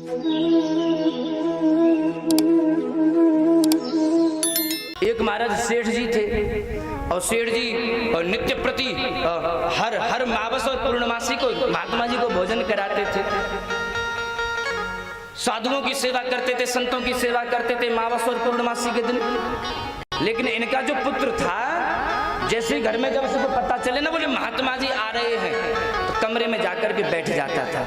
एक महाराज सेठ जी थे और सेठ जी नित्य प्रति हर मावस और पूर्णमासी को महात्मा जी को भोजन कराते थे, साधुओं की सेवा करते थे, संतों की सेवा करते थे मावस और पूर्णमासी के दिन। लेकिन इनका जो पुत्र था, जैसे ही घर में जब उसको पता चले ना, बोले महात्मा जी आ रहे हैं, तो कमरे में जाकर के बैठ जाता था।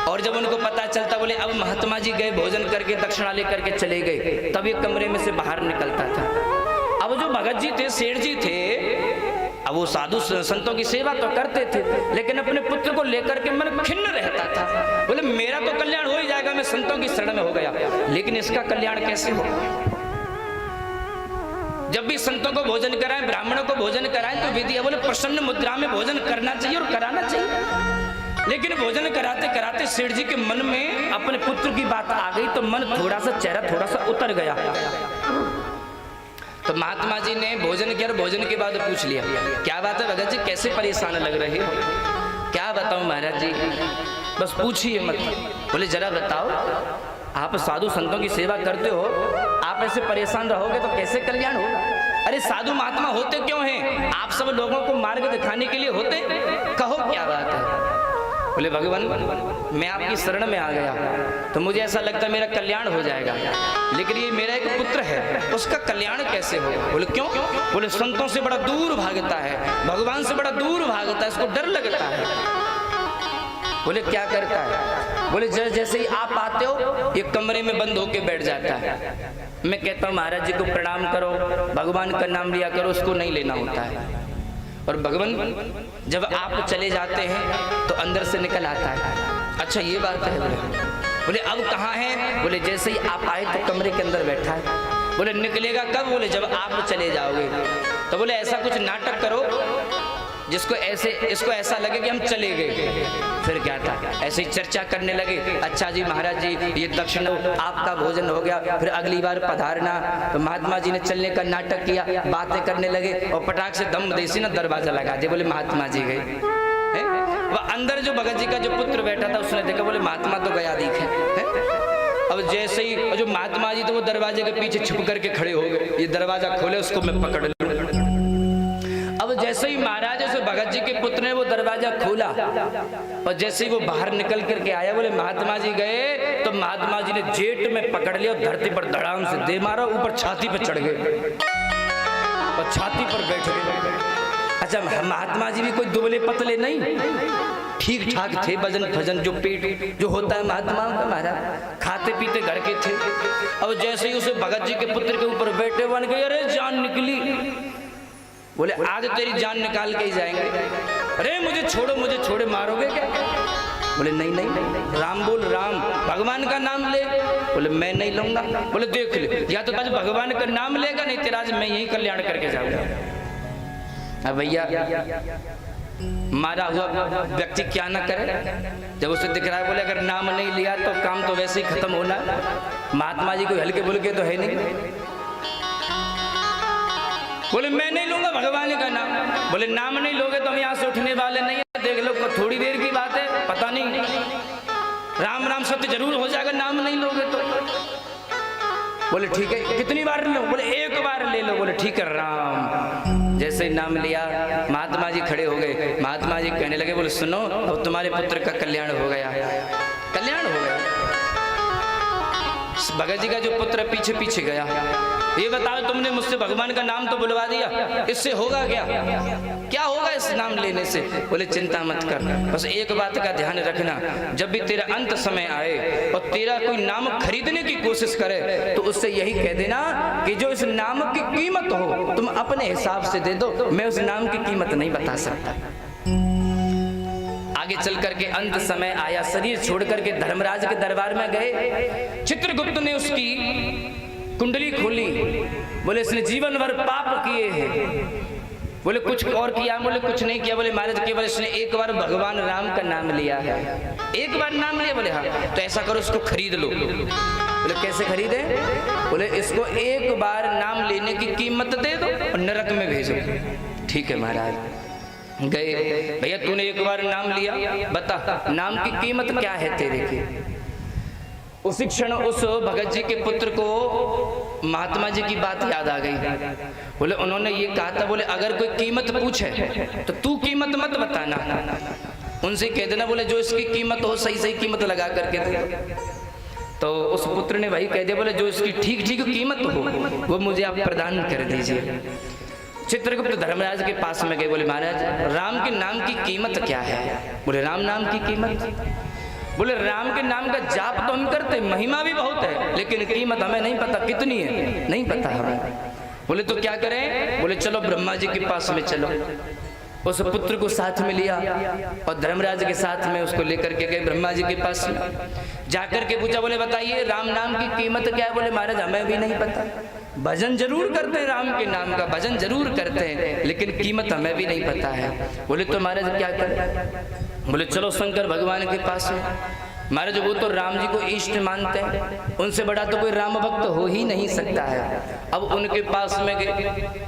और जब उनको पता चलता, बोले अब महात्मा जी गए भोजन करके दक्षिणा लेकर के चले गए, तब ये कमरे में से बाहर निकलता था। अब जो भगत जी थे, सेठ जी थे, अब वो साधु संतों की सेवा तो करते थे, लेकिन अपने पुत्र को लेकर के मन खिन्न रहता था। बोले मेरा तो कल्याण हो ही जाएगा, मैं संतों की शरण में हो गया, लेकिन इसका कल्याण कैसे हो? जब भी संतों को भोजन कराएं, ब्राह्मणों को भोजन कराएं, तो विधि है, बोले प्रसन्न मुद्रा में भोजन करना चाहिए और कराना चाहिए। लेकिन भोजन कराते कराते सेठ जी के मन में अपने पुत्र की बात आ गई, तो मन थोड़ा सा, चेहरा थोड़ा सा उतर गया। तो महात्मा जी ने भोजन किया और भोजन के बाद पूछ लिया, क्या बात है भगत जी, कैसे परेशान लग रहे हो? क्या बताऊं महाराज जी, बस पूछिए मत। बोले जरा बताओ, आप साधु संतों की सेवा करते हो, आप ऐसे परेशान रहोगे तो कैसे कल्याण होगा? अरे साधु महात्मा होते क्यों हैं? आप सब लोगों को मार्ग दिखाने के लिए होते, कहो क्या बात है? बोले भगवान, मैं आपकी शरण में आ गया तो मुझे ऐसा लगता है मेरा कल्याण हो जाएगा, लेकिन ये मेरा एक पुत्र है, उसका कल्याण कैसे होगा? बोले क्यों? बोले संतों से बड़ा दूर भागता है, भगवान से बड़ा दूर भागता है, इसको डर लगता है। बोले क्या करता है? बोले जैसे ही आप आते हो, एक कमरे में बंद होके बैठ जाता है। मैं कहता हूँ महाराज जी को प्रणाम करो, भगवान का नाम लिया करो, उसको नहीं लेना होता है। और भगवान जब आप चले जाते हैं तो अंदर से निकल आता है। अच्छा ये बात है? बोले अब कहाँ है? बोले जैसे ही आप आए तो कमरे के अंदर बैठा है। बोले निकलेगा कब? बोले जब आप चले जाओगे। तो बोले ऐसा कुछ नाटक करो जिसको ऐसे, इसको ऐसा लगे कि हम चले गए। फिर क्या था, ऐसे ही चर्चा करने लगे, अच्छा जी महाराज जी ये दक्षिण आपका भोजन हो गया, फिर अगली बार पधारना। तो महात्मा जी ने चलने का नाटक किया, बातें करने लगे और पटाख से दम देसी ना दरवाजा लगा दिया। बोले महात्मा जी गए। वह अंदर जो भगत जी का जो पुत्र बैठा था, उसने देखा, बोले महात्मा तो गया दिखे। अब जैसे ही जो महात्मा जी तो वो दरवाजे के पीछे छुप करके खड़े हो गए, ये दरवाजा खोले, उसको मैं पकड़ लूं। अब जैसे ही महाराज से भगत जी के पुत्र ने वो दरवाजा खोला और जैसे ही वो बाहर निकल करके आया, बोले महात्मा जी गए, तो महात्मा जी ने जेट में पकड़ लिया और धरती पर धड़ाम से दे मारा, ऊपर छाती पर चढ़ गए और छाती पर बैठ गए। अच्छा महात्मा जी भी कोई दुबले पतले नहीं, ठीक ठाक थे, वजन भजन जो पेट जो होता है महात्माओं का, महाराज खाते पीते घर के थे। अब जैसे ही उसे भगत जी के पुत्र के ऊपर बैठे, बन गए अरे जान निकली। बोले आज तेरी जान निकाल के ही जाएंगे। अरे मुझे छोड़ो, मारोगे क्या? बोले नहीं नहीं, राम बोल, राम भगवान का नाम ले। बोले मैं नहीं लूंगा। बोले देख ले, या तो आज भगवान का नाम लेगा, नहीं तेरा आज मैं यही कल्याण करके जाऊंगा। अब भैया मारा हुआ व्यक्ति क्या ना करे जब उसे दिख रहा है। बोले अगर नाम नहीं लिया तो काम तो वैसे ही खत्म होना। महात्मा जी को हल्के फुल्के तो है नहीं। बोले मैं नहीं लूंगा भगवान का नाम। बोले नाम नहीं लोगे तो हम यहाँ से उठने वाले नहीं है, देख लो थोड़ी देर की बात है, पता नहीं राम राम सत्य जरूर हो जाएगा, नाम नहीं लोगे तो। बोले ठीक है, कितनी बार लो? बोले एक बार ले लो। बोले ठीक है राम। जैसे नाम लिया, महात्मा जी खड़े हो गए। महात्मा जी कहने लगे, बोले सुनो, अब तुम्हारे पुत्र का कल्याण हो गया, कल्याण हो गया। भगत जी का जो पुत्र पीछे पीछे गया, ये बताओ तुमने मुझसे भगवान का नाम तो बुलवा दिया, इससे होगा क्या? क्या होगा इस नाम लेने से? बोले चिंता मत कर, बस एक बात का ध्यान रखना, जब भी तेरा अंत समय आए और तेरा कोई नाम खरीदने की कोशिश करे तो उससे यही कह देना कि जो इस नाम की कीमत हो तुम अपने हिसाब से दे दो, मैं उस नाम की कीमत नहीं बता सकता। आगे चल करके अंत समय आया, शरीर छोड़ करके धर्मराज के दरबार में गए। चित्रगुप्त ने उसकी कुंडली खोली। बोले इसने जीवन भर पाप किए हैं। बोले कुछ और किया? बोले कुछ नहीं किया। बोले महाराज केवल इसने एक बार भगवान राम का नाम लिया है, एक बार नाम लिया। बोले हाँ, तो ऐसा करो इसको खरीद लो। बोले कैसे खरीदे? बोले इसको एक बार नाम लेने की कीमत दे दो और नरक में भेजो। ठीक है महाराज। गए, भैया तूने एक बार नाम लिया, बता नाम की कीमत क्या है तेरे की? उसी क्षण उस भगत जी के पुत्र को महात्मा जी की बात याद आ गई। बोले उन्होंने ये कहा था, बोले अगर कोई कीमत पूछे तो तू कीमत मत बताना, उनसे कह देना बोले जो इसकी कीमत हो सही सही कीमत लगा करके दे। तो उस पुत्र ने वही कह दिया, बोले जो इसकी ठीक ठीक कीमत हो वो मुझे आप प्रदान कर दीजिए। चित्रगुप्त धर्मराज के पास में गए, बोले महाराज राम के नाम की कीमत क्या है? बोले राम नाम की कीमत? बोले राम के नाम का जाप तो हम करते, महिमा भी बहुत है, लेकिन कीमत हमें नहीं पता कितनी है, नहीं पता हमें। बोले तो क्या करें? बोले चलो ब्रह्मा जी के पास में चलो। उस पुत्र को साथ में लिया और धर्मराज के साथ में उसको लेकर के गए ब्रह्मा जी के पास में। जाकर के पूछा, बोले बताइए राम नाम की कीमत क्या है? बोले महाराज हमें भी नहीं पता, भजन जरूर करते हैं, राम के नाम का भजन जरूर करते हैं, लेकिन कीमत हमें भी नहीं पता है। बोले तो महाराज क्या करें? बोले चलो शंकर भगवान के पास में। महाराज वो तो राम जी को इष्ट मानते हैं, उनसे बड़ा तो कोई राम भक्त हो ही नहीं सकता है। अब उनके पास में गए,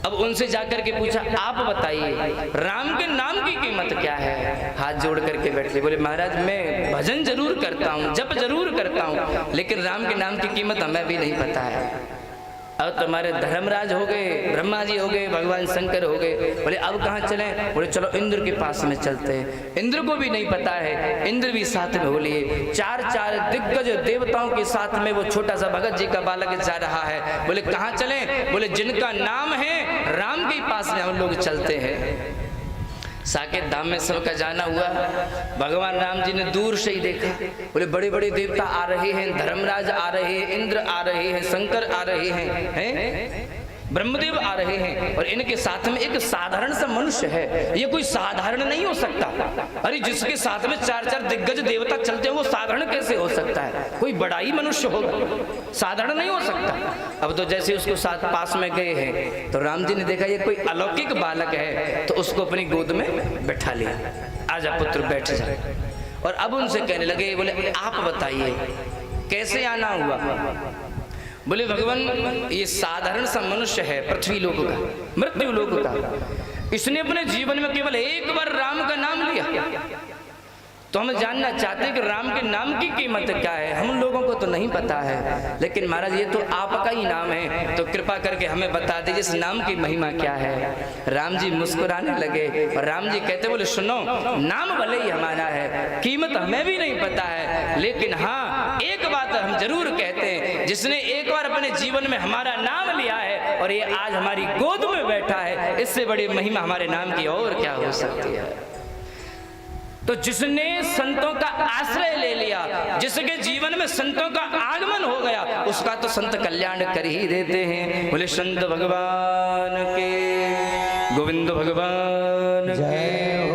अब उनसे जाकर के पूछा आप बताइए राम के नाम की कीमत क्या है? हाथ जोड़ करके बैठे। बोले महाराज मैं भजन जरूर करता हूँ, जप जरूर करता हूँ, लेकिन राम के नाम की कीमत हमें भी नहीं पता है। अब तुम्हारे धर्मराज हो गए, ब्रह्मा जी हो गए, भगवान शंकर हो गए। बोले अब कहाँ चलें? बोले चलो इंद्र के पास में चलते हैं। इंद्र को भी नहीं पता है, इंद्र भी साथ में हो लिए। चार दिग्गज देवताओं के साथ में वो छोटा सा भगत जी का बालक जा रहा है। बोले कहाँ चलें? बोले जिनका नाम है राम के पास में हम लोग चलते हैं। साकेत धाम में सबका जाना हुआ, भगवान राम जी ने दूर से ही देखा। बोले बड़े बड़े देवता आ रहे हैं, धर्मराज आ रहे हैं, इंद्र आ रहे हैं, शंकर आ रहे हैं, ब्रह्मदेव आ रहे हैं, और इनके साथ में एक साधारण सा मनुष्य है। ये कोई साधारण नहीं हो सकता। अरे जिसके साथ में चार दिग्गज देवता चलते हैं वो साधारण कैसे हो सकता है? कोई बड़ा ही मनुष्य होगा, साधारण नहीं हो सकता। अब तो जैसे उसको साथ पास में गए हैं तो राम जी ने देखा ये कोई अलौकिक बालक है, तो उसको अपनी गोद में बैठा लिया। आजा पुत्र बैठ जा। और अब उनसे कहने लगे, बोले आप बताइए कैसे आना हुआ? बोले भगवान ये साधारण सा मनुष्य है, पृथ्वी लोक का, मृत्यु लोक का, इसने अपने जीवन में केवल एक बार राम का नाम लिया। तो हम जानना चाहते हैं कि राम के नाम की कीमत क्या है? हम लोगों को तो नहीं पता है, लेकिन महाराज ये तो आपका ही नाम है, तो कृपा करके हमें बता दीजिए इस नाम की महिमा क्या है। राम जी मुस्कुराने लगे और राम जी कहते, बोले सुनो नाम भले ही हमारा है, कीमत हमें भी नहीं पता है, लेकिन हाँ एक बात हम जरूर कहते हैं, जिसने एक बार अपने जीवन में हमारा नाम लिया है और ये आज हमारी गोद में बैठा है, इससे बड़ी महिमा हमारे नाम की और क्या हो सकती है? तो जिसने संतों का आश्रय ले लिया, जिसके जीवन में संतों का आगमन हो गया, उसका तो संत कल्याण कर ही देते हैं। बोले संत भगवान के, गोविंद भगवान के।